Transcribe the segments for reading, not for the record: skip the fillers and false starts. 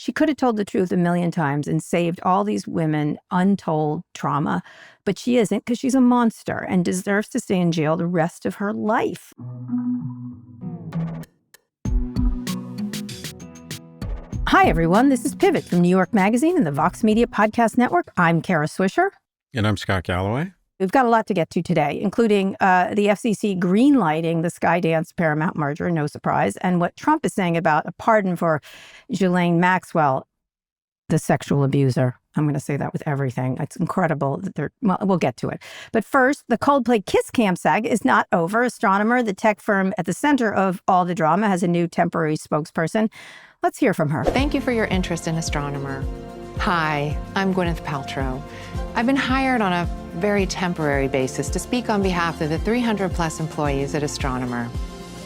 She could have told the truth a million times and saved all these women untold trauma, but she isn't because she's a monster and deserves to stay in jail the rest of her life. Hi, everyone. This is Pivot from New York Magazine and the Vox Media Podcast Network. I'm Kara Swisher. And I'm Scott Galloway. We've got a lot to get to today, including the FCC greenlighting the Skydance-Paramount merger, no surprise, and what Trump is saying about a pardon for Ghislaine Maxwell, the sexual abuser. I'm going to say that with everything. It's incredible that we'll get to it. But first, the Coldplay Kiss Cam saga is not over. Astronomer, the tech firm at the center of all the drama, has a new temporary spokesperson. Let's hear from her. Thank you for your interest in Astronomer. Hi, I'm Gwyneth Paltrow. I've been hired on a very temporary basis to speak on behalf of the 300-plus employees at Astronomer.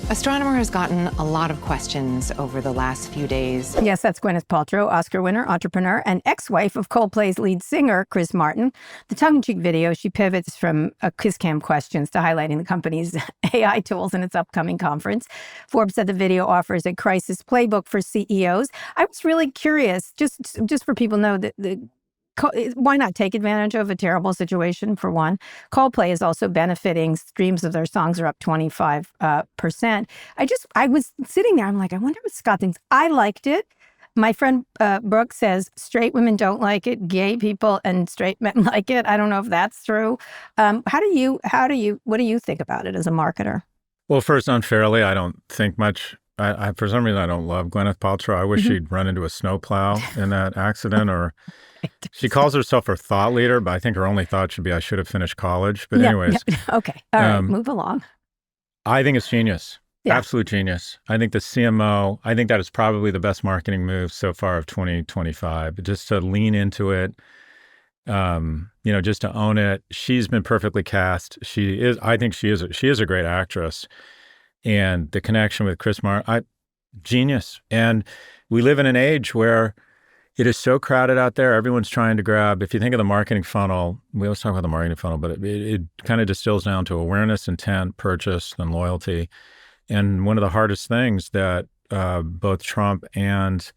Astronomer has gotten a lot of questions over the last few days. Yes, that's Gwyneth Paltrow, Oscar winner, entrepreneur, and ex-wife of Coldplay's lead singer, Chris Martin. The tongue-in-cheek video, she pivots from Kiss Cam questions to highlighting the company's AI tools in its upcoming conference. Forbes said the video offers a crisis playbook for CEOs. I was really curious, just for people to know that why not take advantage of a terrible situation, for one? Coldplay is also benefiting. Streams of their songs are up 25%. I was sitting there, I'm like, I wonder what Scott thinks. I liked it. My friend Brooke says straight women don't like it, gay people and straight men like it. I don't know if that's true. What do you think about it as a marketer? Well, first, unfairly, I don't think much. I for some reason, I don't love Gwyneth Paltrow. I wish she'd run into a snowplow in that accident, or she calls herself her thought leader, but I think her only thought should be, I should have finished college. But anyways. Okay. All right. Move along. I think it's genius. Yeah. Absolute genius. I think the CMO, I think that is probably the best marketing move so far of 2025, just to lean into it, just to own it. She's been perfectly cast. I think she is a great actress. And the connection with Chris Martin, genius. And we live in an age where it is so crowded out there. Everyone's trying to grab. If you think of the marketing funnel, we always talk about the marketing funnel, but it kind of distills down to awareness, intent, purchase, and loyalty. And one of the hardest things that both Trump and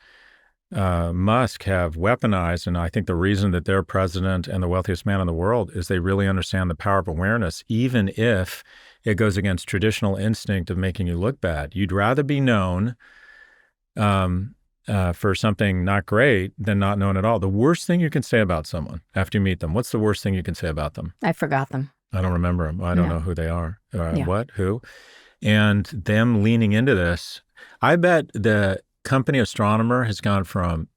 Musk have weaponized, and I think the reason that they're president and the wealthiest man in the world is they really understand the power of awareness, even if it goes against traditional instinct of making you look bad. You'd rather be known for something not great than not known at all. The worst thing you can say about someone after you meet them, what's the worst thing you can say about them? I forgot them. I don't remember them. I don't know who they are. What? Who? And them leaning into this, I bet the company Astronomer has gone from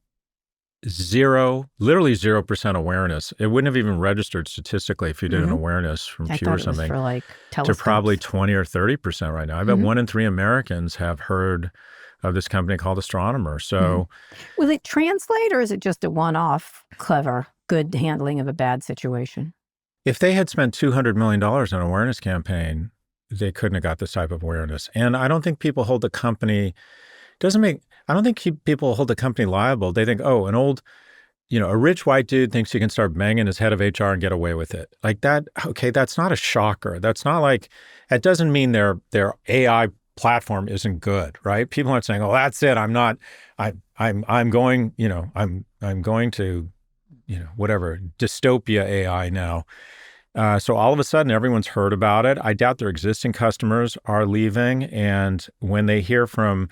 literally 0% awareness. It wouldn't have even registered statistically if you did an awareness from Pew or something, for like to probably 20 or 30% right now. I bet 1 in 3 Americans have heard of this company called Astronomer. So will it translate, or is it just a one-off, clever, good handling of a bad situation? If they had spent $200 million on an awareness campaign, they couldn't have got this type of awareness. And I don't think people hold the company, I don't think people hold the company liable. They think, oh, a rich white dude thinks he can start banging his head of HR and get away with it. Like that, okay, that's not a shocker. That's not like, that doesn't mean their AI platform isn't good, right? People aren't saying, oh, that's it. I'm going to, whatever, dystopia AI now. So all of a sudden, everyone's heard about it. I doubt their existing customers are leaving. And when they hear from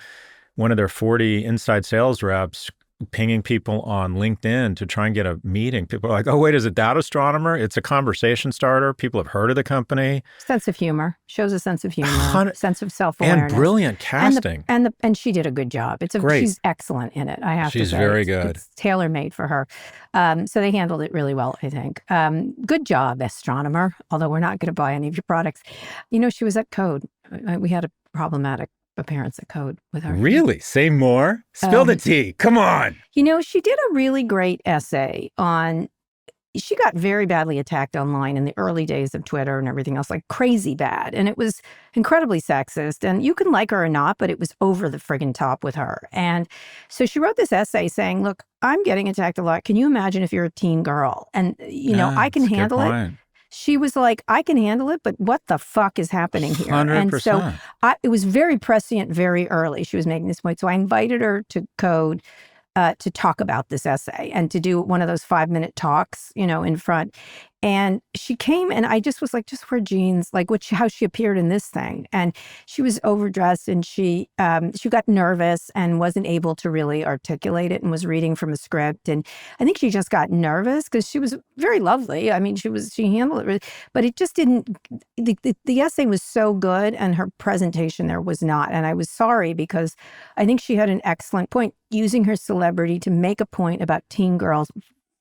one of their 40 inside sales reps pinging people on LinkedIn to try and get a meeting, people are like, oh, wait, is it that Astronomer? It's a conversation starter. People have heard of the company. Sense of humor. Shows a sense of humor. Sense of self-awareness. And brilliant casting. And she did a good job. Great. She's excellent in it, I have to say. She's very good. It's tailor-made for her. So they handled it really well, I think. Good job, Astronomer, although we're not going to buy any of your products. She was at Code. We had a problematic appearance at Code with her. Really? Say more? Spill the tea. Come on. She did a really great essay on, she got very badly attacked online in the early days of Twitter and everything else, like crazy bad. And it was incredibly sexist. And you can like her or not, but it was over the friggin' top with her. And so she wrote this essay saying, look, I'm getting attacked a lot. Can you imagine if you're a teen girl? And, I can handle it. She was like, I can handle it, but what the fuck is happening here? 100%. And so it was very prescient very early. She was making this point. So I invited her to Code to talk about this essay and to do one of those 5-minute talks, in front. And she came and I just was like, just wear jeans, like how she appeared in this thing. And she was overdressed and she got nervous and wasn't able to really articulate it and was reading from a script. And I think she just got nervous because she was very lovely. I mean, she handled it really, but it just didn't, the essay was so good and her presentation there was not. And I was sorry because I think she had an excellent point, using her celebrity to make a point about teen girls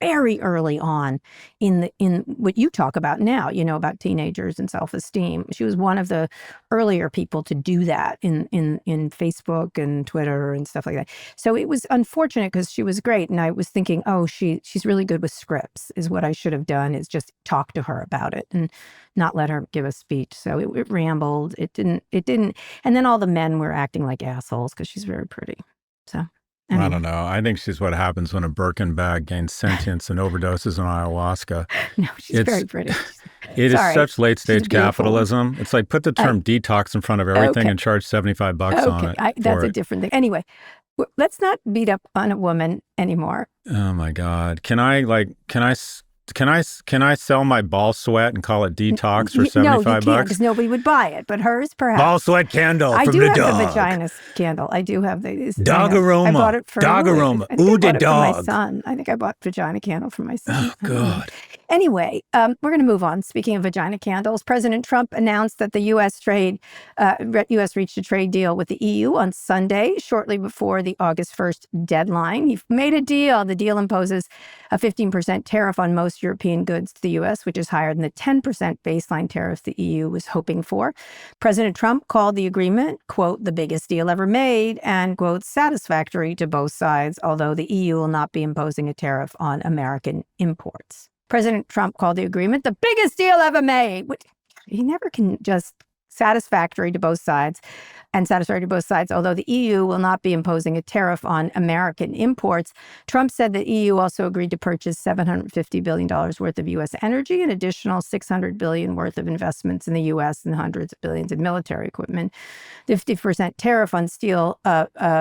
very early on in what you talk about now, about teenagers and self-esteem. She was one of the earlier people to do that in Facebook and Twitter and stuff like that. So it was unfortunate because she was great. And I was thinking, oh, she's really good with scripts is what I should have done, is just talk to her about it and not let her give a speech. So it rambled. It didn't. And then all the men were acting like assholes because she's very pretty. So. I don't know. I think she's what happens when a Birkin bag gains sentience and overdoses on ayahuasca. No, she's very pretty. It is such late-stage capitalism. It's like put the term detox in front of everything and charge $75 on it. That's a different thing. Anyway, let's not beat up on a woman anymore. Oh my God. Can I sell my ball sweat and call it detox for $75? No, you can't because nobody would buy it. But hers, perhaps. Ball sweat candle from the dog. I do have the vagina candle. I do have the dog aroma. I bought it for dog aroma. Ooh, the dog. For my son. I think I bought vagina candle for my son. Oh God. Anyway, we're going to move on. Speaking of vagina candles, President Trump announced that the U.S. reached a trade deal with the EU on Sunday, shortly before the August 1st deadline. He made a deal. The deal imposes a 15% tariff on most European goods to the U.S., which is higher than the 10% baseline tariff the EU was hoping for. President Trump called the agreement, quote, the biggest deal ever made, and, quote, satisfactory to both sides, although the EU will not be imposing a tariff on American imports. President Trump called the agreement the biggest deal ever made. He never can just satisfactory to both sides, although the EU will not be imposing a tariff on American imports. Trump said the EU also agreed to purchase $750 billion worth of U.S. energy, an additional $600 billion worth of investments in the U.S., and hundreds of billions in military equipment. The 50% tariff on steel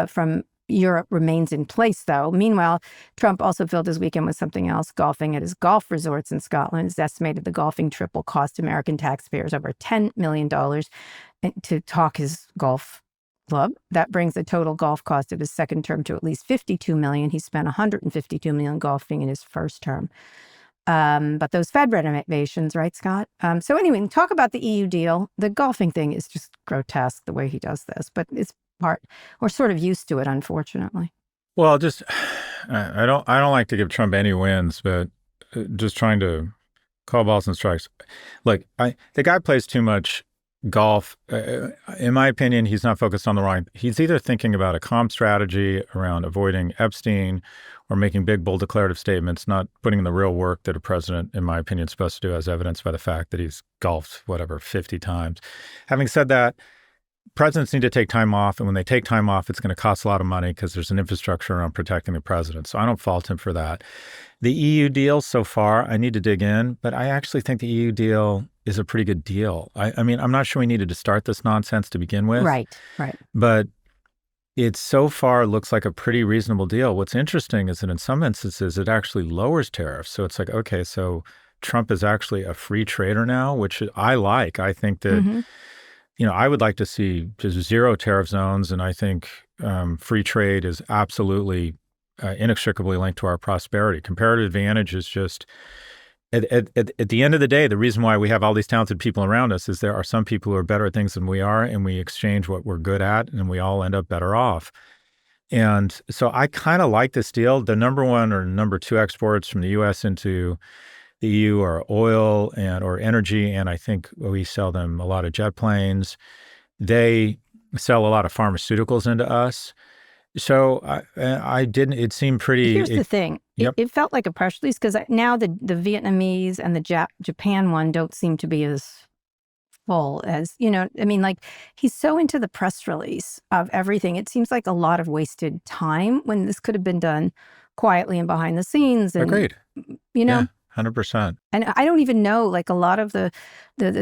from Europe remains in place, though. Meanwhile, Trump also filled his weekend with something else, golfing at his golf resorts in Scotland. It's estimated the golfing trip will cost American taxpayers over $10 million to talk his golf club. That brings the total golf cost of his second term to at least $52 million. He spent $152 million golfing in his first term. But those Fed renovations, right, Scott? So anyway, talk about the EU deal. The golfing thing is just grotesque the way he does this, but it's we're sort of used to it, unfortunately. Well, I don't like to give Trump any wins, but just trying to call balls and strikes. Look, the guy plays too much golf. In my opinion, he's not focused on the wrong. He's either thinking about a comp strategy around avoiding Epstein or making big, bold declarative statements, not putting in the real work that a president, in my opinion, is supposed to do, as evidenced by the fact that he's golfed, 50 times. Having said that, presidents need to take time off, and when they take time off, it's going to cost a lot of money because there's an infrastructure around protecting the president. So I don't fault him for that. The EU deal so far, I need to dig in, but I actually think the EU deal is a pretty good deal. I mean, I'm not sure we needed to start this nonsense to begin with. Right. But it so far looks like a pretty reasonable deal. What's interesting is that in some instances, it actually lowers tariffs. So it's like, okay, so Trump is actually a free trader now, which I like. I think that I would like to see just zero tariff zones, and I think free trade is absolutely inextricably linked to our prosperity. Comparative advantage is just, at the end of the day, the reason why we have all these talented people around us is there are some people who are better at things than we are, and we exchange what we're good at, and we all end up better off. And so I kind of like this deal. The number one or number two exports from the U.S. into the EU are oil or energy, and I think we sell them a lot of jet planes. They sell a lot of pharmaceuticals into us. So it seemed pretty. Here's the thing. Yep. It felt like a press release because now the Vietnamese and the Japan one don't seem to be as full as, he's so into the press release of everything. It seems like a lot of wasted time when this could have been done quietly and behind the scenes. And, Agreed. Yeah. 100%. And I don't even know, like, a lot of the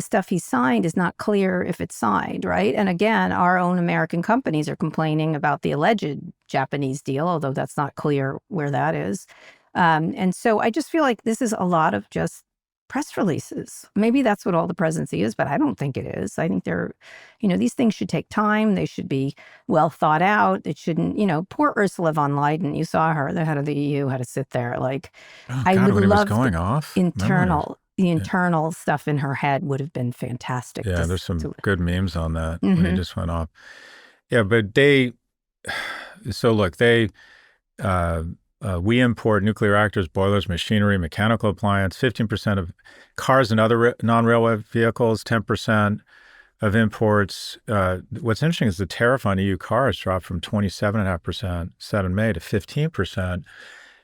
stuff he signed is not clear if it's signed, right? And again, our own American companies are complaining about the alleged Japanese deal, although that's not clear where that is. And so I just feel like this is a lot of just press releases. Maybe that's what all the presidency is, but I don't think it is. I think these things should take time. They should be well thought out. It shouldn't, poor Ursula von Leyen, you saw her, the head of the EU, had to sit there. Like, Oh, I God, would when he was love going off. the internal stuff in her head would have been fantastic. Yeah, there's some good memes on that Mm-hmm. when he just went off. Yeah, but we import nuclear reactors, boilers, machinery, mechanical appliance, 15% of cars and other non-railway vehicles, 10% of imports. What's interesting is the tariff on EU cars dropped from 27.5% set in May to 15%.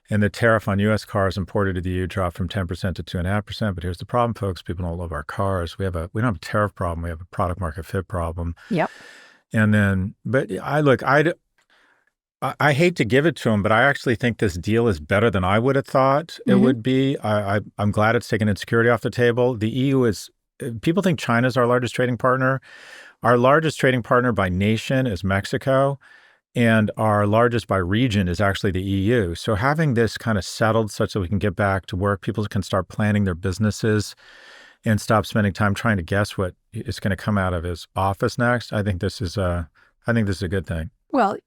And the tariff on U.S. cars imported to the EU dropped from 10% to 2.5%. But here's the problem, folks. People don't love our cars. We don't have a tariff problem. We have a product market fit problem. Yep. And then, but I hate to give it to him, but I actually think this deal is better than I would have thought it would be. I'm glad it's taken insecurity off the table. The EU people think China's our largest trading partner. Our largest trading partner by nation is Mexico, and our largest by region is actually the EU. So having this kind of settled such that we can get back to work, people can start planning their businesses and stop spending time trying to guess what is going to come out of his office next. I think this is a good thing. Well,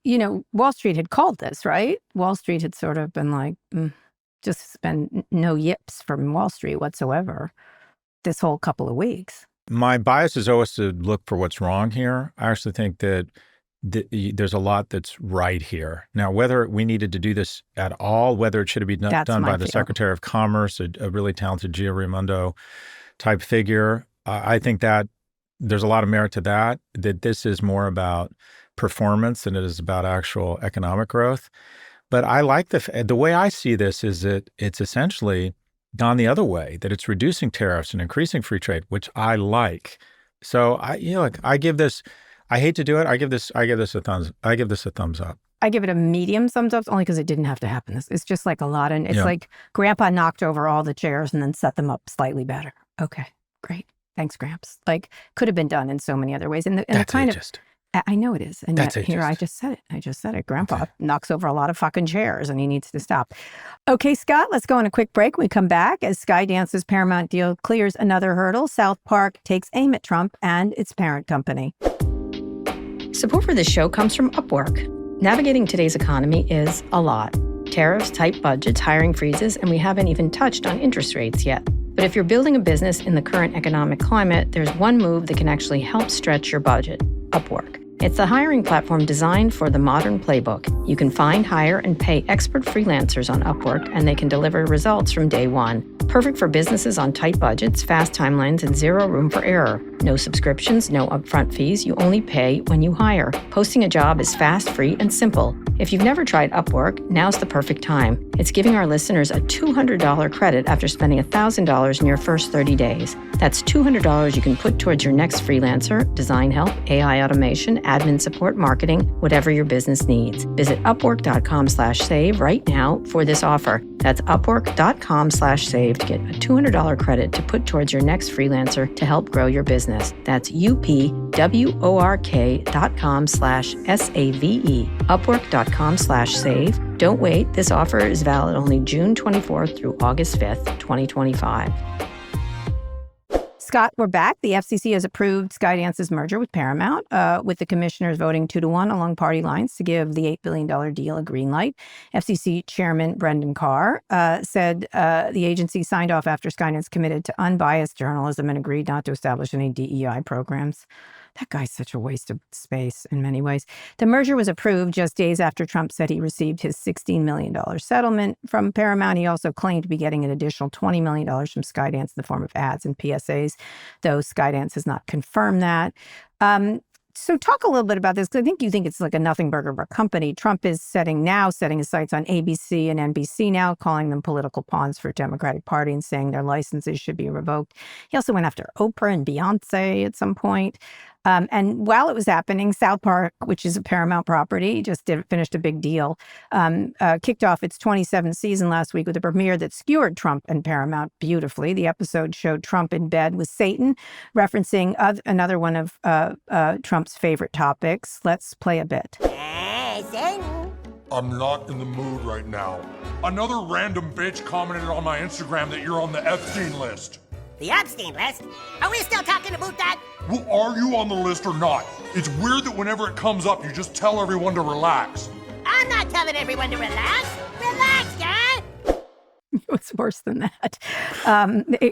Wall Street had called this, right? Wall Street had sort of been like, just been no yips from Wall Street whatsoever this whole couple of weeks. My bias is always to look for what's wrong here. I actually think that there's a lot that's right here. Now, whether we needed to do this at all, whether it should have been done by the Secretary of Commerce, a really talented Gio Raimondo type figure, I think that there's a lot of merit to that this is more about performance than it is about actual economic growth. But I like the way I see this is that it's essentially gone the other way, that it's reducing tariffs and increasing free trade, which I like. So I give this, I hate to do it. I give this a thumbs up. I give it a medium thumbs up only because it didn't have to happen. It's just like a lot. And it's like Grandpa knocked over all the chairs and then set them up slightly better. Okay, great. Thanks, Gramps. Like, could have been done in so many other ways. And that's kind ageist. I know it is. And that's yet, here, I just said it. Grandpa knocks over a lot of fucking chairs and he needs to stop. Okay, Scott, let's go on a quick break. When we come back, as Skydance's Paramount deal clears another hurdle, South Park takes aim at Trump and its parent company. Support for this show comes from Upwork. Navigating today's economy is a lot. Tariffs, tight budgets, hiring freezes, and we haven't even touched on interest rates yet. But if you're building a business in the current economic climate, there's one move that can actually help stretch your budget: Upwork. It's the hiring platform designed for the modern playbook. You can find, hire, and pay expert freelancers on Upwork, and they can deliver results from day one. Perfect for businesses on tight budgets, fast timelines, and zero room for error. No subscriptions, no upfront fees. You only pay when you hire. Posting a job is fast, free, and simple. If you've never tried Upwork, now's the perfect time. It's giving our listeners a $200 credit after spending $1,000 in your first 30 days. That's $200 you can put towards your next freelancer, design help, AI automation, admin support, marketing, whatever your business needs. Visit upwork.com/save right now for this offer. That's upwork.com/save to get a $200 credit to put towards your next freelancer to help grow your business. That's upwork.com/SAVE. Upwork.com/save. Don't wait. This offer is valid only June 24th through August 5th, 2025. Scott, we're back. The FCC has approved Skydance's merger with Paramount, with the commissioners voting 2-1 along party lines to give the $8 billion deal a green light. FCC Chairman Brendan Carr said the agency signed off after Skydance committed to unbiased journalism and agreed not to establish any DEI programs. That guy's such a waste of space in many ways. The merger was approved just days after Trump said he received his $16 million settlement from Paramount. He also claimed to be getting an additional $20 million from Skydance in the form of ads and PSAs, though Skydance has not confirmed that. So talk a little bit about this, because I think you think it's like a nothing burger of a company. Trump is setting his sights on ABC and NBC now, calling them political pawns for Democratic Party and saying their licenses should be revoked. He also went after Oprah and Beyonce at some point. And while it was happening, South Park, which is a Paramount property, finished a big deal, kicked off its 27th season last week with a premiere that skewered Trump and Paramount beautifully. The episode showed Trump in bed with Satan, referencing another one of Trump's favorite topics. Let's play a bit. Hey, Satan. I'm not in the mood right now. Another random bitch commented on my Instagram that you're on the Epstein list. The Epstein list? Are we still talking about that? Well, are you on the list or not? It's weird that whenever it comes up, you just tell everyone to relax. I'm not telling everyone to relax. Relax, guy. It was worse than that.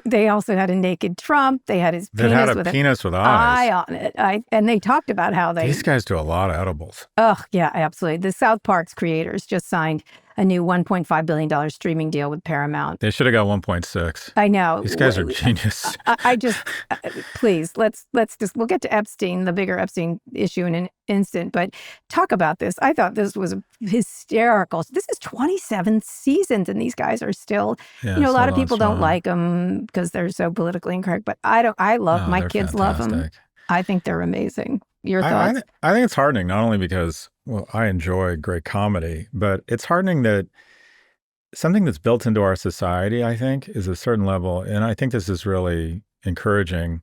They also had a naked Trump. They had his penis That had a with penis with an eyes. eye on it. And they talked about how These guys do a lot of edibles. Oh, yeah, absolutely. The South Park's creators just signed a new $1.5 billion streaming deal with Paramount. They should have got 1.6. I know. These guys are genius. I just, please, we'll get to Epstein, the bigger Epstein issue in an instant, but talk about this. I thought this was hysterical. This is 27 seasons and these guys are still, a lot of people don't like them because they're so politically incorrect, but my kids love them. I think they're amazing. Your thoughts? I think it's heartening, not only because, I enjoy great comedy, but it's heartening that something that's built into our society, I think, is a certain level, and I think this is really encouraging,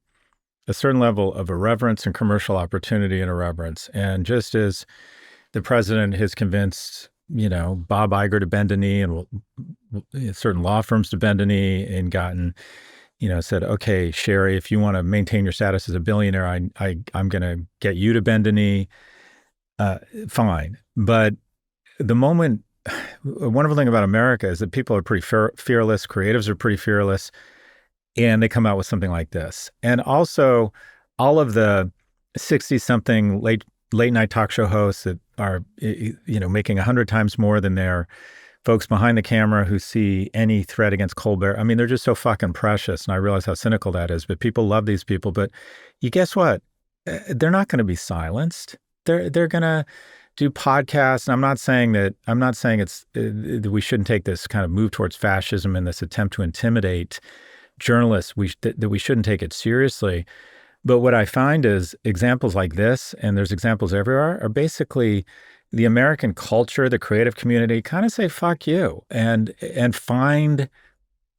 a certain level of irreverence and commercial opportunity and irreverence. And just as the president has convinced, Bob Iger to bend a knee and certain law firms to bend a knee and gotten, said, okay, Sherry, if you want to maintain your status as a billionaire, I'm going to get you to bend a knee. Fine. But the moment, a wonderful thing about America is that people are pretty fearless, creatives are pretty fearless, and they come out with something like this. And also, all of the 60-something late night talk show hosts that are, making 100 times more than their folks behind the camera who see any threat against Colbert. I mean, they're just so fucking precious. And I realize how cynical that is, but people love these people. But you guess what? They're not going to be silenced. They're going to do podcasts. And I'm not saying it's that we shouldn't take this kind of move towards fascism and this attempt to intimidate journalists, that we shouldn't take it seriously. But what I find is examples like this, and there's examples everywhere, are basically the American culture, the creative community kind of say, fuck you, and find,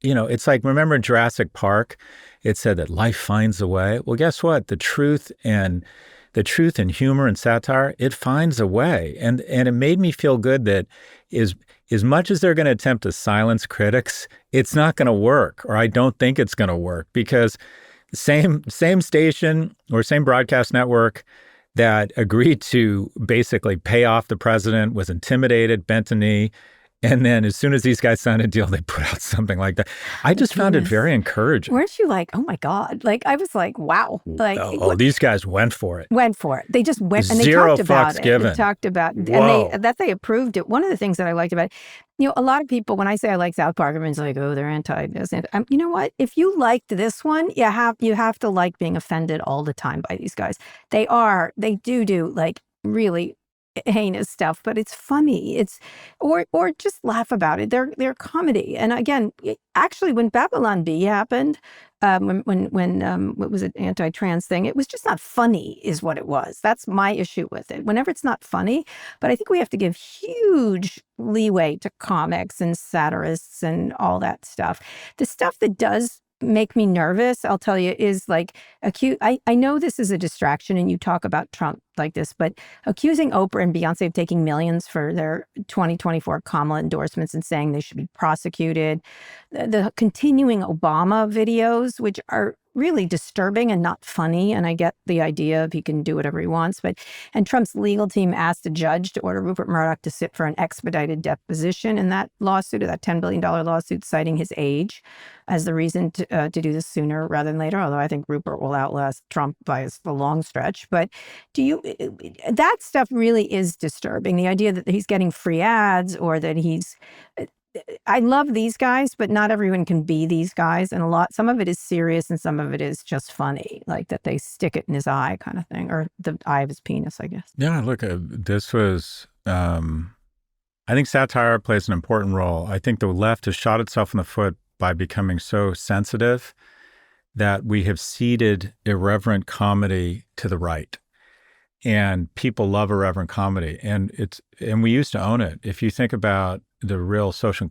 it's like, remember in Jurassic Park, it said that life finds a way. Well, guess what? The truth and humor and satire, it finds a way. And it made me feel good that as much as they're going to attempt to silence critics, it's not going to work, or I don't think it's going to work, because same station or same broadcast network that agreed to basically pay off the president was intimidated, bent a knee. And then as soon as these guys signed a deal, they put out something like that. I just found it very encouraging. Weren't you like, oh my God? Like, I was like, wow. Like, these guys went for it. They just went and they Zero talked about fucks it. given. They talked about it. Whoa. And they approved it. One of the things that I liked about it, a lot of people, when I say I like South Park, everyone's like, oh, they're anti this. You know what? If you liked this one, you have to like being offended all the time by these guys. They do like really heinous stuff, but it's funny. Or just laugh about it. They're comedy. And again, actually, when Babylon Bee happened, when what was it, anti-trans thing, it was just not funny, is what it was. That's my issue with it. Whenever it's not funny, but I think we have to give huge leeway to comics and satirists and all that stuff. The stuff that does make me nervous, I'll tell you, is like I know this is a distraction and you talk about Trump like this, but accusing Oprah and Beyonce of taking millions for their 2024 Kamala endorsements and saying they should be prosecuted. The continuing Obama videos, which are really disturbing and not funny. And I get the idea of he can do whatever he wants. And Trump's legal team asked a judge to order Rupert Murdoch to sit for an expedited deposition in that lawsuit, or that $10 billion lawsuit, citing his age as the reason to do this sooner rather than later. Although I think Rupert will outlast Trump by a long stretch. But that stuff really is disturbing. The idea that he's getting free ads, or that I love these guys, but not everyone can be these guys. And some of it is serious and some of it is just funny, like that they stick it in his eye kind of thing, or the eye of his penis, I guess. Yeah, look, this was, I think satire plays an important role. I think the left has shot itself in the foot by becoming so sensitive that we have ceded irreverent comedy to the right. And people love irreverent comedy. And we used to own it. If you think about the real social,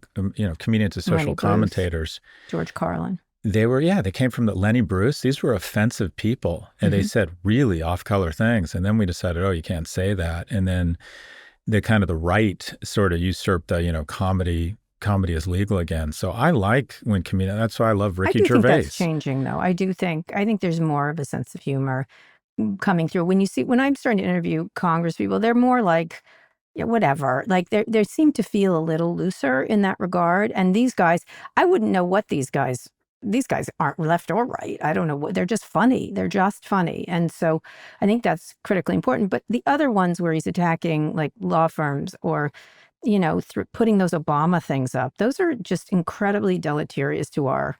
comedians and social commentators. George Carlin. They came from Lenny Bruce. These were offensive people. And they said really off-color things. And then we decided, you can't say that. And then the right sort of usurped the, comedy is legal again. So I like when comedians, that's why I love Ricky Gervais. I think that's changing though. I think there's more of a sense of humor coming through. When I'm starting to interview Congress people, they're more like, whatever. Like they seem to feel a little looser in that regard. And these guys, I wouldn't know what these guys aren't left or right. I don't know what, they're just funny. They're just funny. And so I think that's critically important. But the other ones where he's attacking like law firms or, through putting those Obama things up, those are just incredibly deleterious to our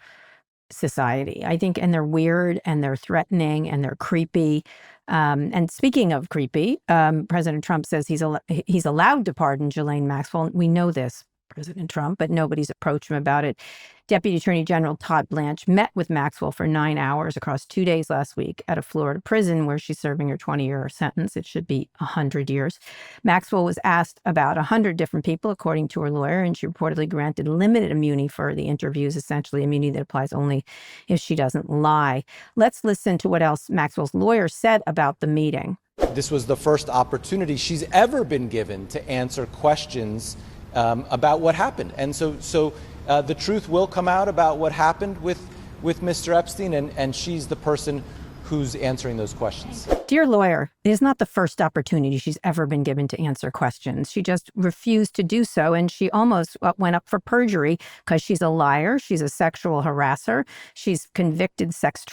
society, I think. And they're weird and they're threatening and they're creepy. And speaking of creepy, President Trump says he's allowed to pardon Ghislaine Maxwell. We know this, President Trump, but nobody's approached him about it. Deputy Attorney General Todd Blanche met with Maxwell for 9 hours across 2 days last week at a Florida prison where she's serving her 20-year sentence. It should be 100 years. Maxwell was asked about 100 different people, according to her lawyer, and she reportedly granted limited immunity for the interviews, essentially immunity that applies only if she doesn't lie. Let's listen to what else Maxwell's lawyer said about the meeting. This was the first opportunity she's ever been given to answer questions about what happened. And so the truth will come out about what happened with Mr. Epstein, and she's the person who's answering those questions. Dear lawyer, it is not the first opportunity she's ever been given to answer questions. She just refused to do so, and she almost went up for perjury because she's a liar. She's a sexual harasser. She's convicted sex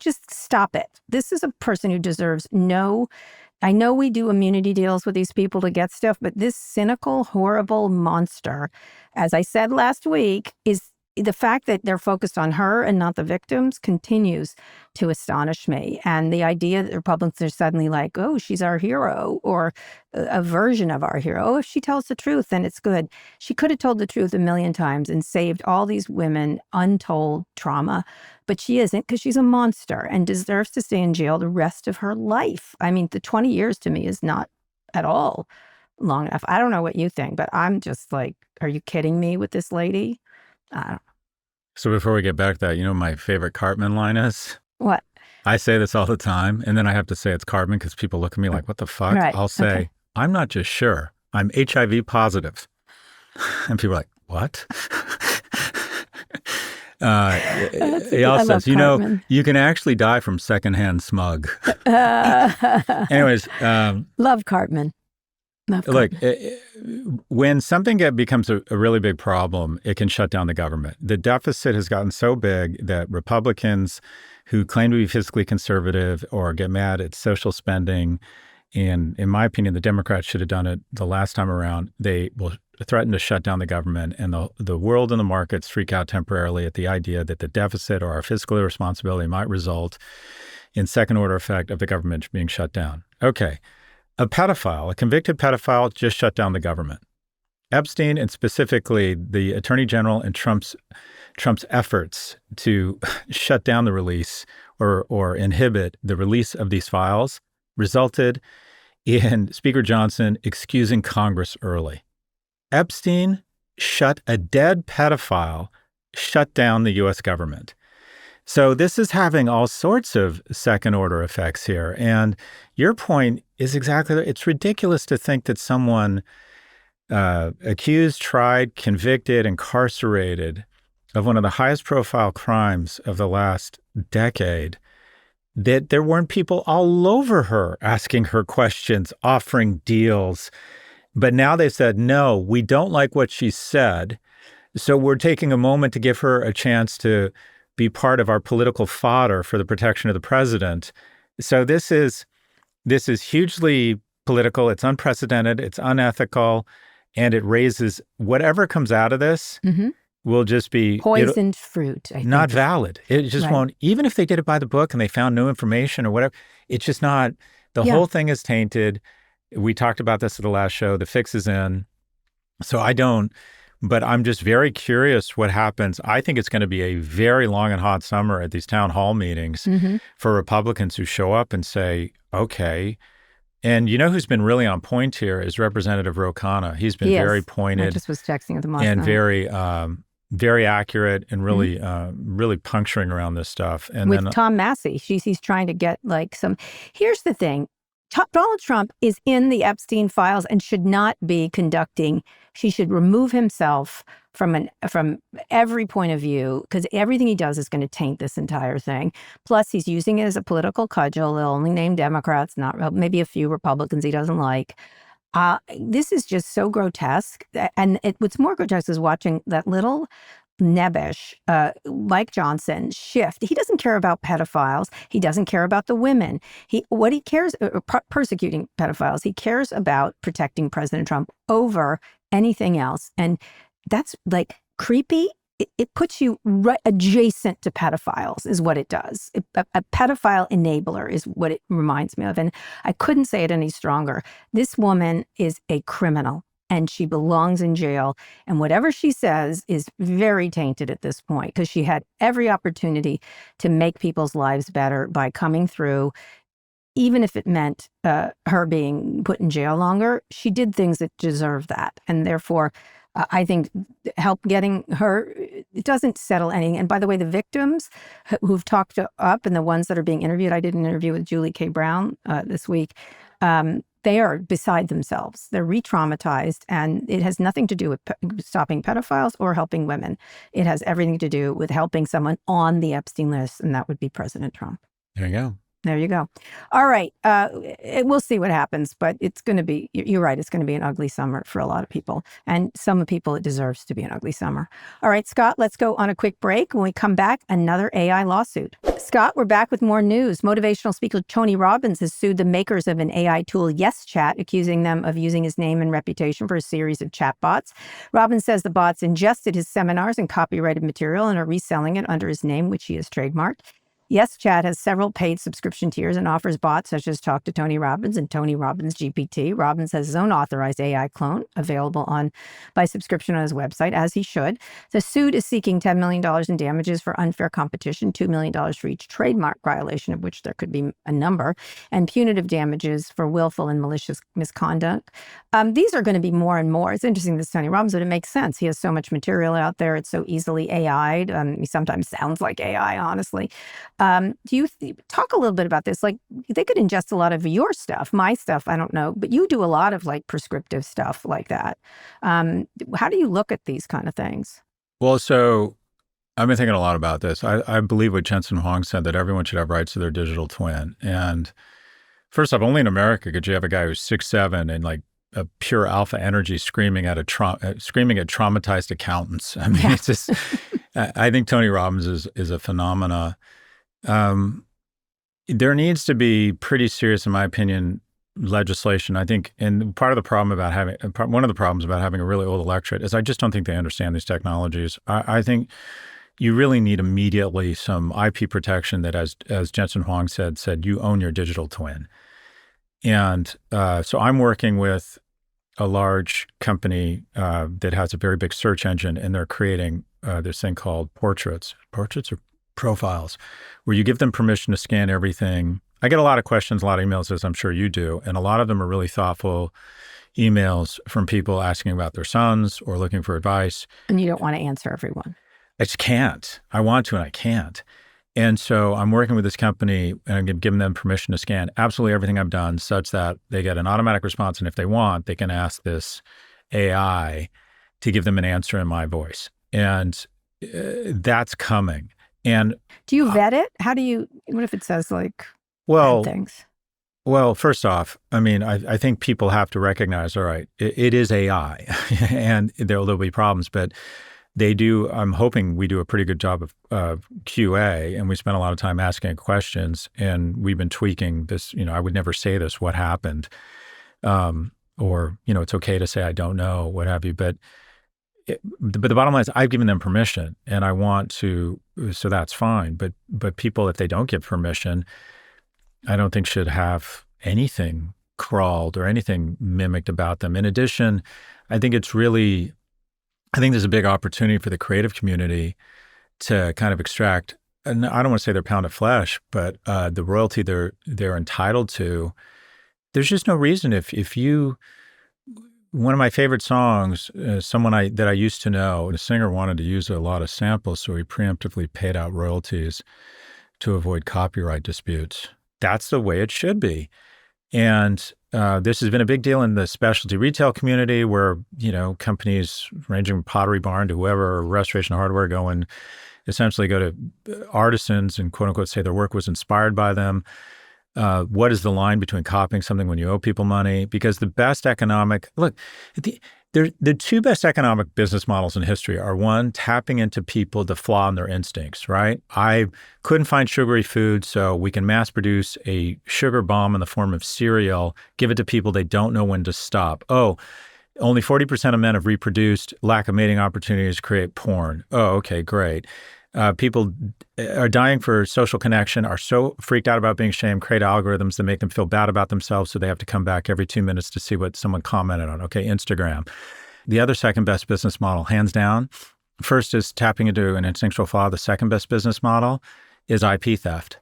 just stop it. This is a person who deserves no... I know we do immunity deals with these people to get stuff, but this cynical, horrible monster, as I said last week, is the fact that they're focused on her and not the victims continues to astonish me. And the idea that Republicans are suddenly like, oh, she's our hero, or a version of our hero. Oh, if she tells the truth, then it's good. She could have told the truth a million times and saved all these women untold trauma. But she isn't, because she's a monster and deserves to stay in jail the rest of her life. I mean, the 20 years to me is not at all long enough. I don't know what you think, but I'm just like, are you kidding me with this lady? I don't know. So before we get back to that, my favorite Cartman line is? What? I say this all the time, and then I have to say it's Cartman because people look at me like, what the fuck? Right. I'll say, okay. I'm not just sure. I'm HIV positive. And people are like, what? He also says, you can actually die from secondhand smug. Anyways. Love Cartman. Look, when something becomes a really big problem, it can shut down the government. The deficit has gotten so big that Republicans who claim to be fiscally conservative or get mad at social spending, and in my opinion, the Democrats should have done it the last time around, they will threaten to shut down the government, and the world and the markets freak out temporarily at the idea that the deficit or our fiscal irresponsibility might result in second-order effect of the government being shut down. Okay. A convicted pedophile just shut down the government. Epstein, and specifically the Attorney General and Trump's efforts to shut down the release or inhibit the release of these files resulted in Speaker Johnson excusing Congress early. Epstein a dead pedophile shut down the U.S. government. So this is having all sorts of second-order effects here. And your point is exactly, it's ridiculous to think that someone accused, tried, convicted, incarcerated of one of the highest profile crimes of the last decade, that there weren't people all over her asking her questions, offering deals. But now they said, no, we don't like what she said. So we're taking a moment to give her a chance to be part of our political fodder for the protection of the president. So this is hugely political. It's unprecedented. It's unethical. And it raises whatever comes out of this will just be poisoned fruit. I think. Not valid. It just won't, even if they did it by the book and they found new information or whatever, it's just not, the whole thing is tainted. We talked about this at the last show. The fix is in. So But I'm just very curious what happens. I think it's going to be a very long and hot summer at these town hall meetings for Republicans who show up and say, okay. And you know who's been really on point here is Representative Ro Khanna. He's been very pointed. I just was texting with him last and night. very accurate and really, really puncturing around this stuff. And with then Tom Massey, he's trying to get like some. Here's the thing: Donald Trump is in the Epstein files and should not be conducting. He should remove himself from every point of view, because everything he does is going to taint this entire thing. Plus, he's using it as a political cudgel. He'll only name Democrats, not maybe a few Republicans he doesn't like. This is just so grotesque. And what's more grotesque is watching that little nebbish Mike Johnson shift. He doesn't care about pedophiles. He doesn't care about the women. What he cares, persecuting pedophiles. He cares about protecting President Trump over anything else. And that's like creepy. It puts you right adjacent to pedophiles is what it does. A pedophile enabler is what it reminds me of. And I couldn't say it any stronger. This woman is a criminal and she belongs in jail. And whatever she says is very tainted at this point, because she had every opportunity to make people's lives better by coming through. Even if it meant her being put in jail longer, she did things that deserve that. And therefore, I think help getting her, it doesn't settle anything. And by the way, the victims who've talked up and the ones that are being interviewed, I did an interview with Julie K. Brown this week. They are beside themselves. They're re-traumatized, and it has nothing to do with stopping pedophiles or helping women. It has everything to do with helping someone on the Epstein list, and that would be President Trump. there you go. There you go. All right. We'll see what happens, but it's going to be, you're right, it's going to be an ugly summer for a lot of people. And some people, it deserves to be an ugly summer. All right, Scott, let's go on a quick break. When we come back, another AI lawsuit. Scott, we're back with more news. Motivational speaker Tony Robbins has sued the makers of an AI tool, YesChat, accusing them of using his name and reputation for a series of chatbots. Robbins says the bots ingested his seminars and copyrighted material and are reselling it under his name, which he has trademarked. YesChat has several paid subscription tiers and offers bots such as Talk to Tony Robbins and Tony Robbins GPT. Robbins has his own authorized AI clone available by subscription on his website, as he should. The suit is seeking $10 million in damages for unfair competition, $2 million for each trademark violation, of which there could be a number, and punitive damages for willful and malicious misconduct. These are going to be more and more. It's interesting, this Tony Robbins, but it makes sense. He has so much material out there. It's so easily AI'd. He sometimes sounds like AI, honestly. Do you talk a little bit about this? Like, they could ingest a lot of your stuff, my stuff, I don't know, but you do a lot of like prescriptive stuff like that. How do you look at these kind of things? Well, so I've been thinking a lot about this. I believe what Jensen Huang said, that everyone should have rights to their digital twin. And first off, only in America could you have a guy who's 6'7" and like a pure alpha energy screaming at traumatized accountants. I mean, it's just, I think Tony Robbins is a phenomena. There needs to be pretty serious, in my opinion, legislation. I think, and one of the problems about having a really old electorate is I just don't think they understand these technologies. I think you really need immediately some IP protection that, as Jensen Huang said, you own your digital twin. And so I'm working with a large company that has a very big search engine, and they're creating this thing called portraits or profiles, where you give them permission to scan everything. I get a lot of questions, a lot of emails, as I'm sure you do, and a lot of them are really thoughtful emails from people asking about their sons or looking for advice. And you don't want to answer everyone. I just can't. I want to, and I can't. And so I'm working with this company, and I'm giving them permission to scan absolutely everything I've done, such that they get an automatic response. And if they want, they can ask this AI to give them an answer in my voice. And that's coming. And do you vet it? What if it says like bad things? Well, first off, I mean, I think people have to recognize, all right, it is AI and there'll be problems, but I'm hoping we do a pretty good job of QA, and we spend a lot of time asking questions, and we've been tweaking this, I would never say this, what happened, or, it's okay to say, I don't know, what have you, but the bottom line is I've given them permission, and I want to, so that's fine. But people, if they don't give permission, I don't think should have anything crawled or anything mimicked about them. In addition, I think it's really I think there's a big opportunity for the creative community to kind of extract, and I don't want to say their pound of flesh, but the royalty they're entitled to. There's just no reason if you, one of my favorite songs, someone that I used to know, the singer wanted to use a lot of samples, so he preemptively paid out royalties to avoid copyright disputes. That's the way it should be. And this has been a big deal in the specialty retail community where, companies ranging from Pottery Barn to whoever, Restoration Hardware, essentially go to artisans and quote unquote say their work was inspired by them. What is the line between copying something when you owe people money? Because the best the two best economic business models in history are, one, tapping into people to flaw in their instincts, right? I couldn't find sugary food, so we can mass produce a sugar bomb in the form of cereal, give it to people they don't know when to stop. Oh, only 40% of men have reproduced, lack of mating opportunities create porn. Oh, okay, great. People are dying for social connection, are so freaked out about being shamed, create algorithms that make them feel bad about themselves, so they have to come back every 2 minutes to see what someone commented on. Okay, Instagram. The other second best business model, hands down, first is tapping into an instinctual flaw. The second best business model is IP theft.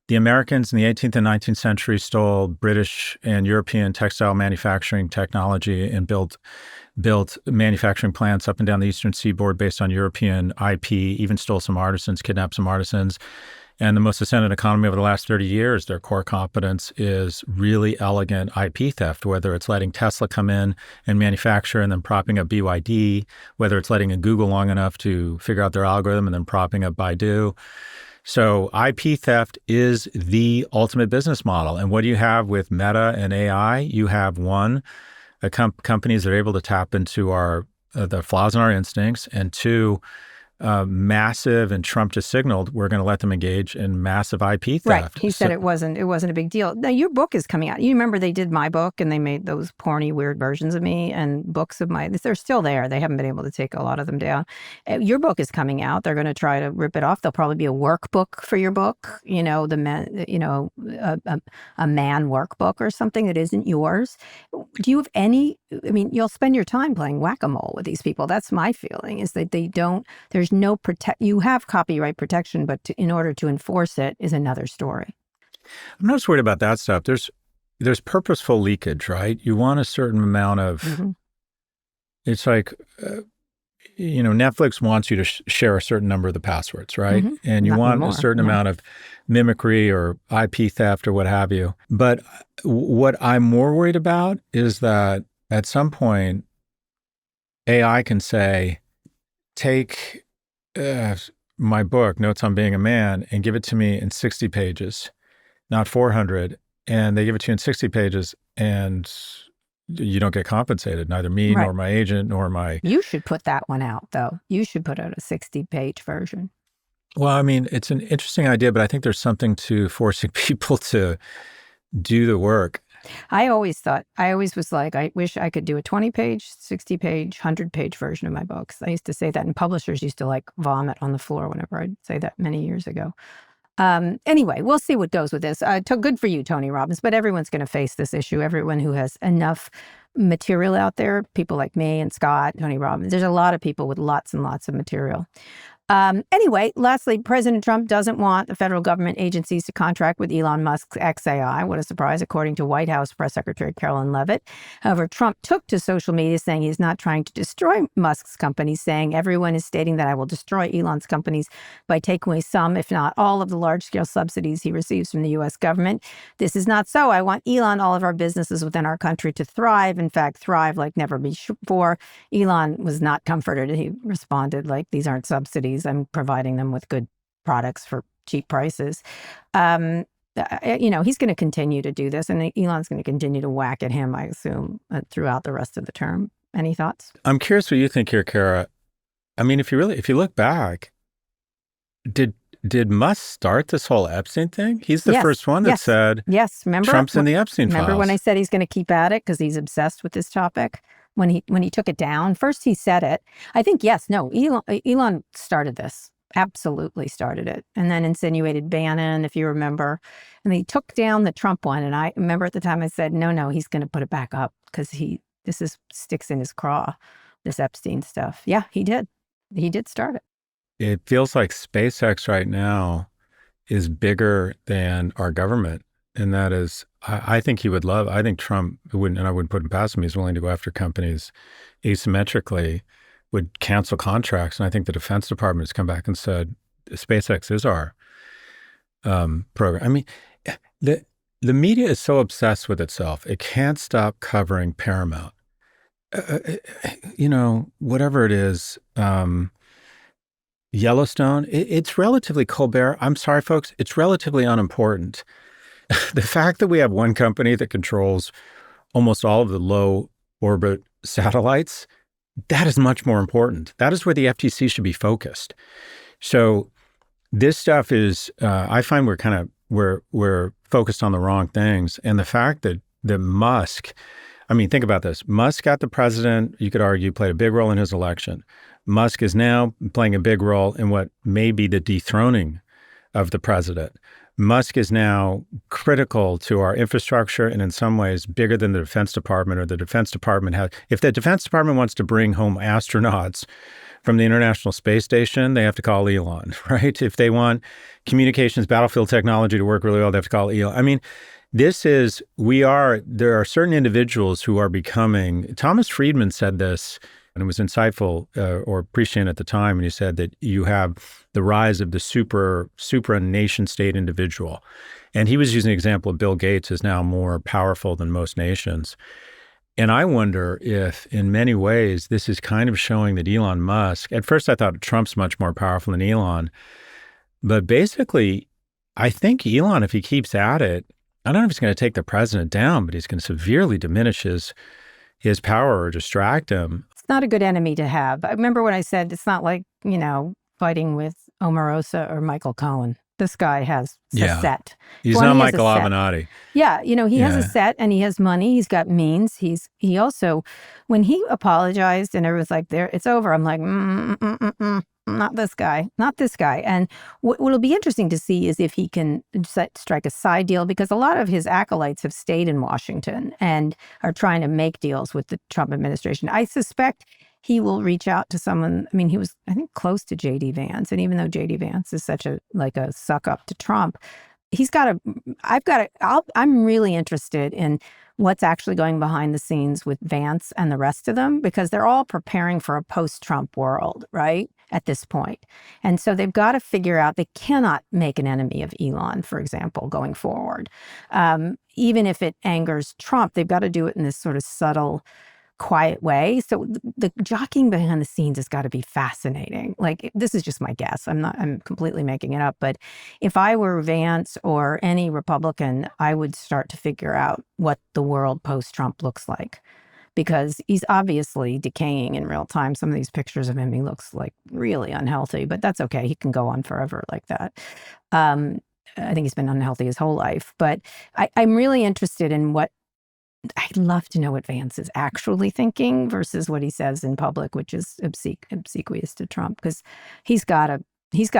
The Americans in the 18th and 19th century stole British and European textile manufacturing technology and built manufacturing plants up and down the eastern seaboard based on European IP, even stole some artisans, kidnapped some artisans. And the most ascendant economy over the last 30 years, their core competence is really elegant IP theft, whether it's letting Tesla come in and manufacture and then propping up BYD, whether it's letting a Google long enough to figure out their algorithm and then propping up Baidu. So IP theft is the ultimate business model. And what do you have with Meta and AI? You have, one, companies that are able to tap into the flaws in our instincts, and two, massive, and Trump just signaled we're going to let them engage in massive IP theft. Right. He said it wasn't a big deal. Now, your book is coming out. You remember they did my book and they made those porny, weird versions of me and books of they're still there. They haven't been able to take a lot of them down. Your book is coming out. They're going to try to rip it off. There'll probably be a workbook for your book, a man workbook or something that isn't yours. Do you have you'll spend your time playing whack-a-mole with these people. That's my feeling, is that there's no you have copyright protection, but in order to enforce it is another story. I'm not just worried about that stuff. There's purposeful leakage, right? You want a certain amount of, it's like, Netflix wants you to share a certain number of the passwords, right? Mm-hmm. And you want a certain amount of mimicry or IP theft or what have you. But what I'm more worried about is that at some point, AI can say, take my book, Notes on Being a Man, and give it to me in 60 pages, not 400. And they give it to you in 60 pages and you don't get compensated, neither me nor my agent nor my... You should put that one out, though. You should put out a 60-page version. Well, it's an interesting idea, but I think there's something to forcing people to do the work. I always was like, I wish I could do a 20-page, 60-page, 100-page version of my books. I used to say that, and publishers used to vomit on the floor whenever I'd say that many years ago. Anyway, we'll see what goes with this. Good for you, Tony Robbins, but everyone's going to face this issue. Everyone who has enough material out there, people like me and Scott, Tony Robbins, there's a lot of people with lots and lots of material. Anyway, lastly, President Trump doesn't want the federal government agencies to contract with Elon Musk's XAI. What a surprise, according to White House Press Secretary Carolyn Leavitt. However, Trump took to social media saying he's not trying to destroy Musk's companies, saying everyone is stating that I will destroy Elon's companies by taking away some, if not all, of the large-scale subsidies he receives from the U.S. government. This is not so. I want Elon, all of our businesses within our country to thrive. In fact, thrive like never before. Elon was not comforted. He responded these aren't subsidies. I'm providing them with good products for cheap prices. He's going to continue to do this, and Elon's going to continue to whack at him, I assume, throughout the rest of the term. Any thoughts? I'm curious what you think here, Kara. If you look back, did Musk start this whole Epstein thing? He's the first one that said, "Yes, remember Trump's in the Epstein files." Remember when I said he's going to keep at it because he's obsessed with this topic? When he took it down, first he said it. I think, Elon started this, absolutely started it, and then insinuated Bannon, if you remember. And he took down the Trump one, and I remember at the time I said, no, he's going to put it back up because this sticks in his craw. this Epstein stuff. Yeah, he did. He did start it. It feels like SpaceX right now is bigger than our government. And that is, I think he would love, I think Trump wouldn't, and I wouldn't put him past him, he's willing to go after companies asymmetrically, would cancel contracts. And I think the Defense Department has come back and said, SpaceX is our program. I mean, the media is so obsessed with itself. It can't stop covering Paramount. Whatever it is, Yellowstone, it's relatively Colbert. I'm sorry, folks, it's relatively unimportant. The fact that we have one company that controls almost all of the low orbit satellites, that is much more important. That is where the FTC should be focused. So this stuff is, I find we're focused on the wrong things. And the fact that Musk, I mean, think about this. Musk got the president, you could argue, played a big role in his election. Musk is now playing a big role in what may be the dethroning of the president. Musk is now critical to our infrastructure and in some ways bigger than the Defense Department, or the Defense Department has. If the Defense Department wants to bring home astronauts from the International Space Station, they have to call Elon, right? If they want communications, battlefield technology to work really well, they have to call Elon. I mean, there are certain individuals who are becoming, Thomas Friedman said this, and it was insightful or prescient at the time, and he said that you have the rise of the supra nation state individual. And he was using the example of Bill Gates is now more powerful than most nations. And I wonder if in many ways this is kind of showing that Elon Musk, at first I thought Trump's much more powerful than Elon, but basically I think Elon, if he keeps at it, I don't know if he's going to take the president down, but he's going to severely diminish his power or distract him. It's not a good enemy to have. I remember when I said it's not like, fighting with Omarosa or Michael Cohen. This guy has a set. He's not Michael Avenatti. Yeah, he has a set and he has money. He's got means. He also, when he apologized and everyone's like, "There, it's over," I'm like, not this guy, not this guy. And what'll be interesting to see is if he can strike a side deal, because a lot of his acolytes have stayed in Washington and are trying to make deals with the Trump administration. I suspect he will reach out to someone. I mean, he was, I think, close to J.D. Vance. And even though J.D. Vance is such a suck up to Trump, I'm really interested in what's actually going behind the scenes with Vance and the rest of them, because they're all preparing for a post-Trump world, right, at this point. And so they've got to figure out, they cannot make an enemy of Elon, for example, going forward. Even if it angers Trump, they've got to do it in this sort of subtle, quiet way. So the jockeying behind the scenes has got to be fascinating. Like, this is just my guess. I'm completely making it up. But if I were Vance or any Republican, I would start to figure out what the world post-Trump looks like, because he's obviously decaying in real time. Some of these pictures of him, he looks like really unhealthy, but that's okay. He can go on forever like that. I think he's been unhealthy his whole life. But I'm really interested in I'd love to know what Vance is actually thinking versus what he says in public, which is obsequious to Trump, because he's got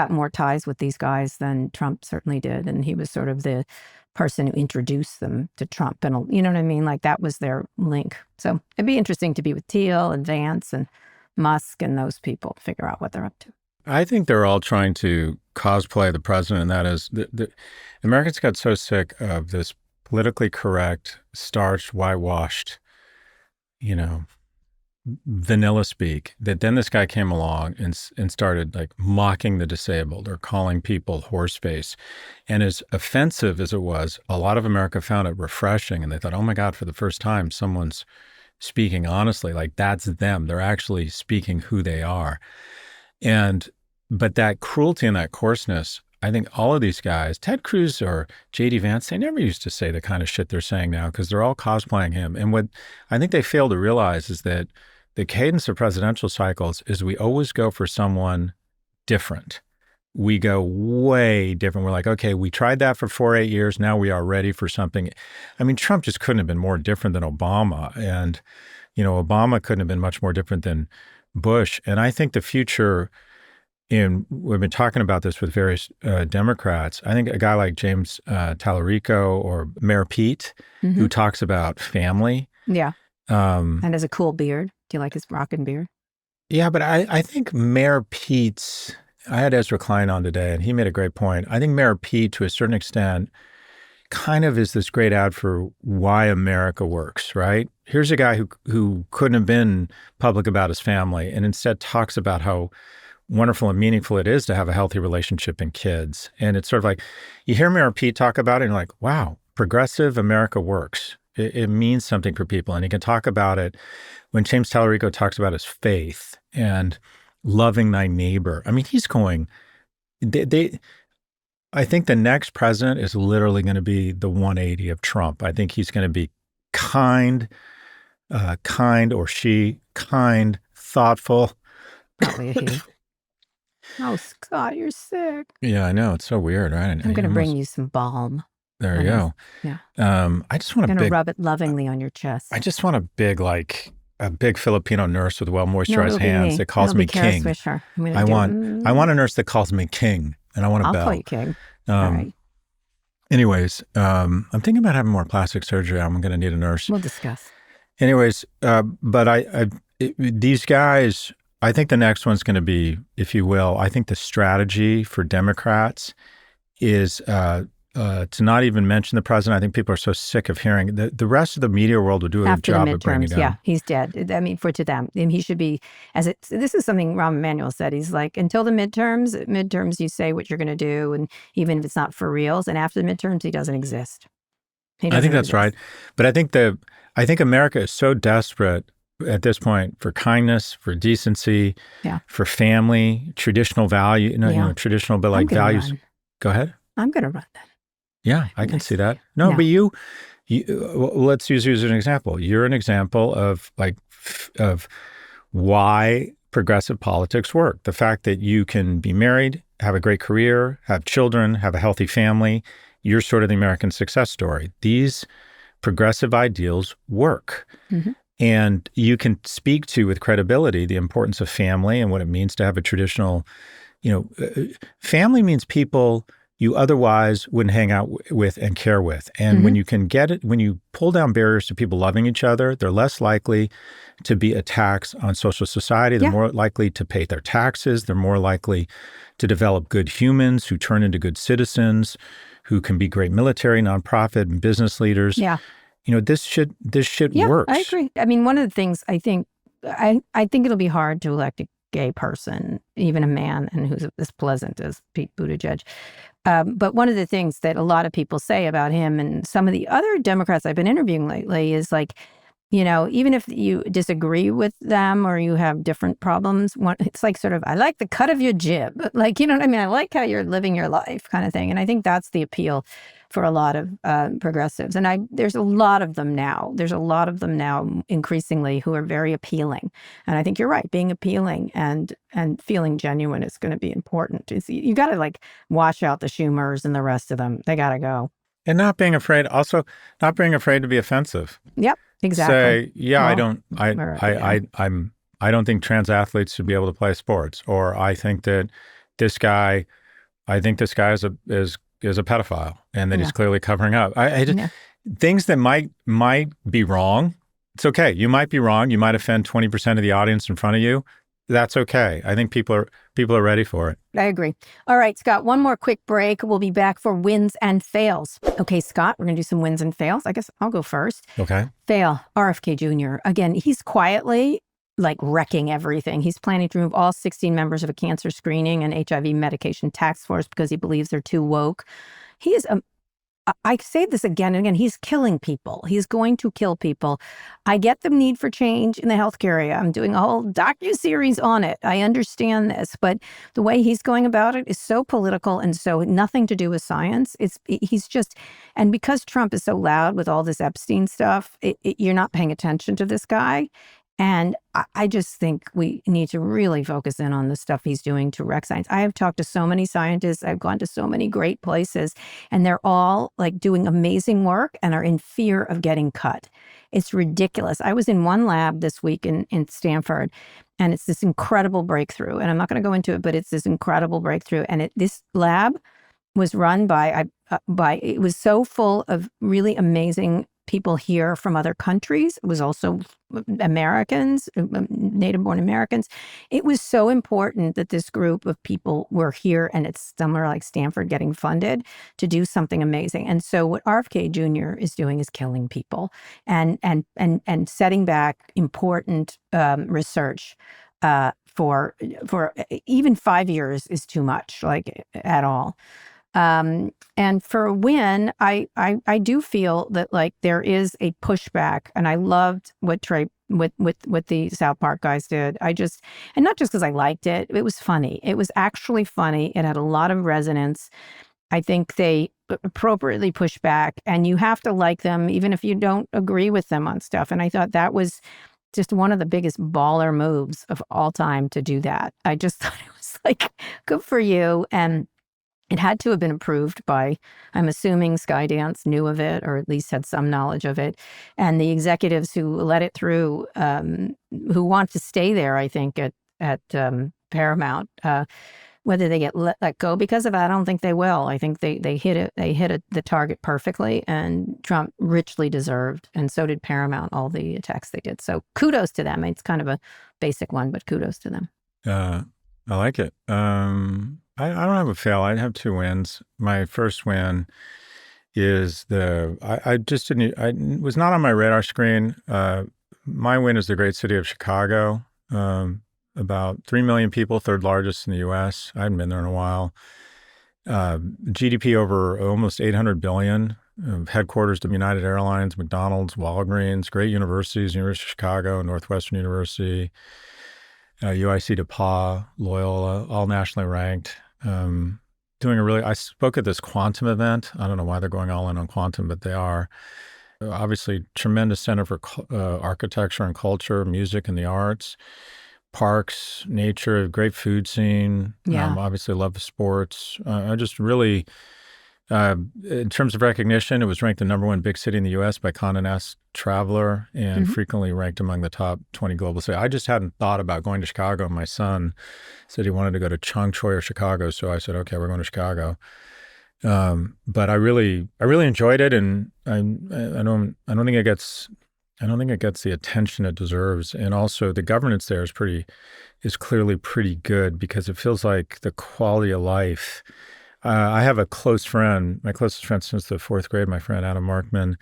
more ties with these guys than Trump certainly did. And he was sort of the person who introduced them to Trump. And you know what I mean? Like, that was their link. So it'd be interesting to be with Thiel and Vance and Musk and those people, figure out what they're up to. I think they're all trying to cosplay the president, and that is, the Americans got so sick of this politically correct, starched, whitewashed, vanilla speak, that then this guy came along and started like mocking the disabled or calling people horseface. And as offensive as it was, a lot of America found it refreshing, and they thought, oh my God, for the first time, someone's speaking honestly, like that's them. They're actually speaking who they are. But that cruelty and that coarseness, I think all of these guys, Ted Cruz or J.D. Vance, they never used to say the kind of shit they're saying now, because they're all cosplaying him. And what I think they fail to realize is that the cadence of presidential cycles is we always go for someone different. We go way different. We're like, okay, we tried that for 8 years. Now we are ready for something. I mean, Trump just couldn't have been more different than Obama. And, Obama couldn't have been much more different than Bush. And I think the future, we've been talking about this with various Democrats. I think a guy like James Tallarico or Mayor Pete, who talks about family. Yeah. And has a cool beard. Do you like his rockin' beard? Yeah, but I think Mayor Pete's, I had Ezra Klein on today, and he made a great point. I think Mayor Pete, to a certain extent, kind of is this great ad for why America works, right? Here's a guy who couldn't have been public about his family and instead talks about how wonderful and meaningful it is to have a healthy relationship and kids. And it's sort of like, you hear Mayor Pete talk about it and you're like, wow, progressive America works. It means something for people. And he can talk about it when James Tallarico talks about his faith and loving thy neighbor. I mean, he's going, I think the next president is literally going to be the 180 of Trump. I think he's going to be kind, or she, kind, thoughtful. Probably a he. Oh, Scott, you're sick. Yeah, I know. It's so weird, right? I'm going to bring you some balm. There you go. Yeah. I just want I'm going to rub it lovingly on your chest. I just want a big Filipino nurse with well-moisturized hands that calls me king. I want a nurse that calls me king, and I want a bell. I'll call you king. All right. Anyways, I'm thinking about having more plastic surgery. I'm going to need a nurse. We'll discuss. Anyways, but these guys, I think the next one's going to be, if you will, I think the strategy for Democrats is to not even mention the president. I think people are so sick of hearing the rest of the media world will do a job of bringing it down. Yeah, he's dead. I mean, to them, and he should be. This is something Rahm Emanuel said. He's like, until the midterms, you say what you're going to do, and even if it's not for reals. And after the midterms, he doesn't exist. I think that's right. But I think America is so desperate at this point for kindness, for decency, for family, traditional value, traditional, but like values. Run. Go ahead. I'm going to run that. Yeah, I can see that. No, but you let's use you as an example. You're an example of why progressive politics work. The fact that you can be married, have a great career, have children, have a healthy family. You're sort of the American success story. These progressive ideals work. Mm-hmm. And you can speak to with credibility the importance of family and what it means to have a traditional, family means people you otherwise wouldn't hang out with and care with. And when you can get it, when you pull down barriers to people loving each other, they're less likely to be attacks on social society. They're more likely to pay their taxes. They're more likely to develop good humans who turn into good citizens, who can be great military, nonprofit, and business leaders. Yeah. This shit works. I agree. I mean, one of the things I think it'll be hard to elect a gay person, even a man, and who's as pleasant as Pete Buttigieg. But one of the things that a lot of people say about him and some of the other Democrats I've been interviewing lately is like, even if you disagree with them or you have different problems, it's like sort of, I like the cut of your jib. Like, you know what I mean? I like how you're living your life kind of thing. And I think that's the appeal for a lot of progressives. And there's a lot of them now. There's a lot of them now increasingly who are very appealing. And I think you're right. Being appealing and feeling genuine is going to be important. You got to like wash out the Schumers and the rest of them. They got to go. And not being afraid to be offensive. Yep. Exactly. Say, I don't think trans athletes should be able to play sports, or I think that this guy is a pedophile and that he's clearly covering up. Things that might be wrong. It's okay. You might be wrong. You might offend 20% of the audience in front of you. That's okay. I think people are ready for it. I agree. All right, Scott, one more quick break. We'll be back for wins and fails. Okay, Scott, we're going to do some wins and fails. I guess I'll go first. Okay. Fail, RFK Jr. Again, he's quietly like wrecking everything. He's planning to remove all 16 members of a cancer screening and HIV medication task force because he believes they're too woke. He is I say this again and again, he's killing people. He's going to kill people. I get the need for change in the healthcare area. I'm doing a whole docuseries on it. I understand this, but the way he's going about it is so political and so nothing to do with science. And because Trump is so loud with all this Epstein stuff, you're not paying attention to this guy. And I just think we need to really focus in on the stuff he's doing to wreck science. I have talked to so many scientists. I've gone to so many great places, and they're all like doing amazing work and are in fear of getting cut. It's ridiculous. I was in one lab this week in Stanford, and it's this incredible breakthrough. And I'm not going to go into it, but it's this incredible breakthrough. And this lab was run by it was so full of really amazing people here from other countries. It was also Americans, native-born Americans. It was so important that this group of people were here, and it's somewhere like Stanford getting funded to do something amazing. And so what RFK Jr. is doing is killing people and setting back important research for even 5 years is too much, like at all. And for Wynn, I do feel that like there is a pushback, and I loved what what the South Park guys did. And not just because I liked it, it was funny. It was actually funny. It had a lot of resonance. I think they appropriately pushed back, and you have to like them even if you don't agree with them on stuff. And I thought that was just one of the biggest baller moves of all time to do that. I just thought it was like, good for you. And it had to have been approved by, I'm assuming Skydance knew of it, or at least had some knowledge of it. And the executives who let it through, who want to stay there, I think, at Paramount, whether they get let go because of it, I don't think they will. I think they hit it. They hit the target perfectly, and Trump richly deserved, and so did Paramount, all the attacks they did. So kudos to them. It's kind of a basic one, but kudos to them. I like it. I don't have a fail. I have 2 wins. My first win is I was not on my radar screen. My win is the great city of Chicago. About 3 million people, 3rd largest in the U.S. I hadn't been there in a while. GDP over almost 800 billion. Headquarters to United Airlines, McDonald's, Walgreens, great universities, University of Chicago, Northwestern University, UIC DePauw, Loyola, all nationally ranked. I spoke at this quantum event. I don't know why they're going all in on quantum, but they are. Obviously, tremendous center for architecture and culture, music and the arts, parks, nature, great food scene. Yeah. Obviously, love the sports. I just really, in terms of recognition, it was ranked the #1 big city in the U.S. by Condé Nast Traveler, and frequently ranked among the top 20 global cities. I just hadn't thought about going to Chicago. My son said he wanted to go to Chong Choi or Chicago, so I said, okay, we're going to Chicago. But I really enjoyed it, and I don't think it gets the attention it deserves. And also, the governance there is clearly pretty good, because it feels like the quality of life. I have a close friend, my closest friend since the 4th grade, my friend Adam Markman,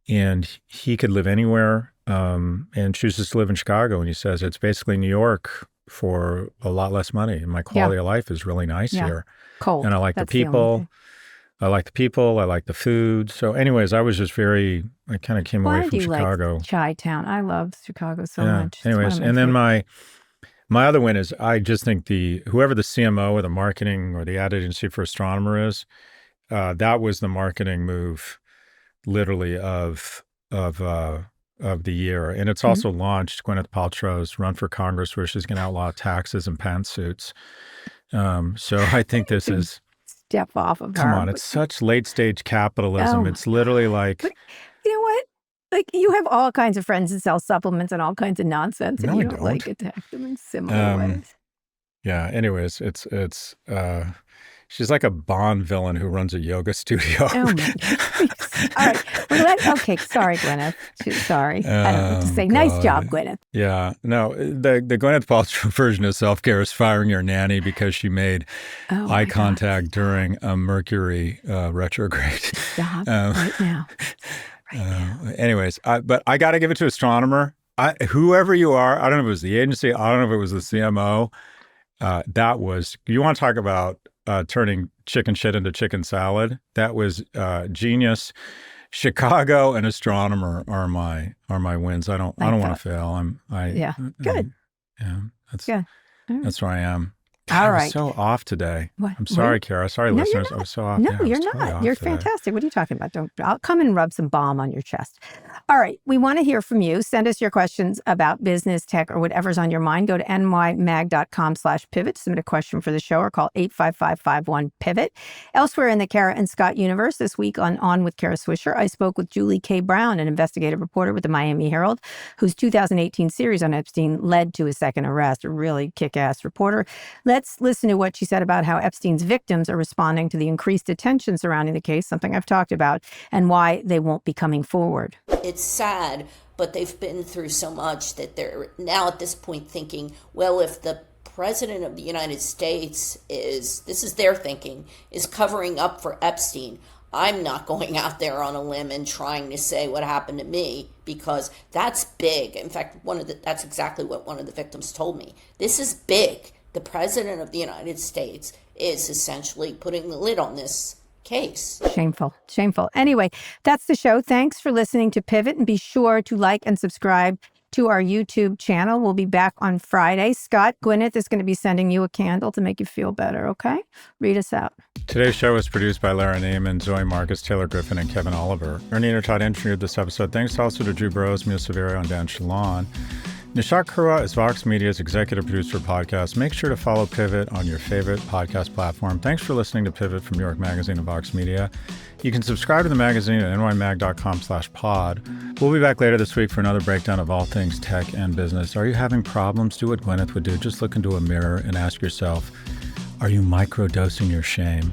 and he could live anywhere and chooses to live in Chicago. And he says it's basically New York for a lot less money. And my quality of life is really nice here. Cold. And I like the people. I like the food. So anyways, I kind of came away from Chicago. Like Chi-town. I love Chicago so much. Anyways, and then my other win is, I just think whoever the CMO or the marketing or the ad agency for Astronomer is, that was the marketing move, literally of the year. And it's also launched Gwyneth Paltrow's run for Congress, where she's going to outlaw taxes and pantsuits. So I think this is step off of come her. on, it's such late stage capitalism. It's literally like, but you know what? Like, you have all kinds of friends that sell supplements and all kinds of nonsense, and No, you I don't don't. like attack them in similar ways. yeah. Anyways, it's she's like a Bond villain who runs a yoga studio. Oh my God. All right. Okay. Sorry, Gwyneth. Sorry. I don't know what to say. Nice job, Gwyneth. Yeah. No, the Gwyneth Paltrow version of self-care is firing your nanny because she made eye contact during a Mercury retrograde. Stop right now. Anyways, but I got to give it to Astronomer. Whoever you are, I don't know if it was the agency, I don't know if it was the CMO. That was, you want to talk about turning chicken shit into chicken salad? That was genius. Chicago and Astronomer are my wins. I don't want to fail. Good. That's good. That's where I am. God, All I right. was so off today. What? I'm sorry, Kara. Sorry, No, listeners. you're I was so off. No, Yeah, I was you're totally not. off You're today. fantastic. What are you talking about? I'll come and rub some balm on your chest. All right. We want to hear from you. Send us your questions about business, tech, or whatever's on your mind. Go to nymag.com/pivot. Submit a question for the show or call 855-51-PIVOT. Elsewhere in the Kara and Scott universe, this week on with Kara Swisher, I spoke with Julie K. Brown, an investigative reporter with the Miami Herald, whose 2018 series on Epstein led to his second arrest. A really kick-ass reporter. Let's Let's listen to what she said about how Epstein's victims are responding to the increased attention surrounding the case, something I've talked about, and why they won't be coming forward. It's sad, but they've been through so much that they're now at this point thinking, well, if the President of the United States this is their thinking, is covering up for Epstein, I'm not going out there on a limb and trying to say what happened to me, because that's big. In fact, that's exactly what one of the victims told me. This is big. The President of the United States is essentially putting the lid on this case. Shameful. Shameful. Anyway, that's the show. Thanks for listening to Pivot, and be sure to like and subscribe to our YouTube channel. We'll be back on Friday. Scott, Gwyneth is going to be sending you a candle to make you feel better, okay? Read us out. Today's show was produced by Lara Naaman, Zoë Marcus, Taylor Griffin, and Kevin Oliver. Ernie Indradat engineered this episode. Thanks also to Drew Burrows, Mia Severio, and Dan Shalon. Nishat Kurwa is Vox Media's executive producer of podcasts. Make sure to follow Pivot on your favorite podcast platform. Thanks for listening to Pivot from New York Magazine and Vox Media. You can subscribe to the magazine at nymag.com/pod. We'll be back later this week for another breakdown of all things tech and business. Are you having problems? Do what Gwyneth would do. Just look into a mirror and ask yourself, are you microdosing your shame?